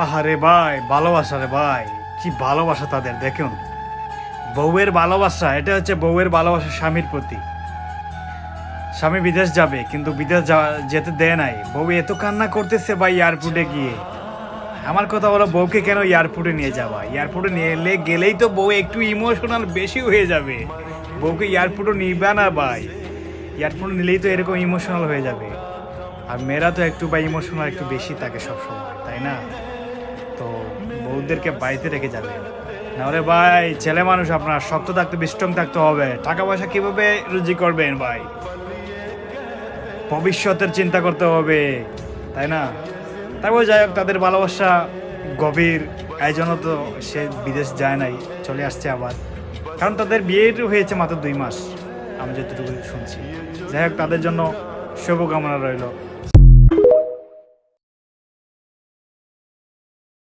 আহারে ভাই, ভালোবাসা রে ভাই, কি ভালোবাসা তাদের দেখুন। বউয়ের ভালোবাসা, এটা হচ্ছে বউয়ের ভালোবাসা স্বামীর প্রতি। স্বামী বিদেশ যাবে কিন্তু বিদেশ যেতে দেয় নাই, বউ এত কান্না করতেছে ভাই এয়ারপোর্টে গিয়ে। আমার কথা বলো, বউকে কেন এয়ারপোর্টে নিয়ে যাবা? এয়ারপোর্টে নিয়ে গেলেই তো বউ একটু ইমোশনাল বেশি হয়ে যাবে। বউকে এয়ারপোর্টে নিবে না ভাই, এয়ারপোর্টে নিলেই তো এরকম ইমোশনাল হয়ে যাবে। আর মেয়েরা তো একটু বা ইমোশনাল একটু বেশি থাকে সবসময়, তাই না? তো বউদেরকে বাড়িতে রেখে যাবে নাহলে ভাই, ছেলে মানুষ আপনার শক্ত থাকতে স্ট্রং থাকতে হবে। টাকা পয়সা কিভাবে রুজি করবেন ভাই? ভবিষ্যতের চিন্তা করতে হবে, তাই না? তারপর যাই হোক, তাদের ভালোবাসা গভীর, এই জন্য তো সে বিদেশ যায় নাই, চলে আসছে আবার। কারণ তাদের বিয়ের হয়েছে মাত্র 2 মাস, আমি যতটুকু শুনছি। যাই হোক, তাদের জন্য শুভকামনা রইল।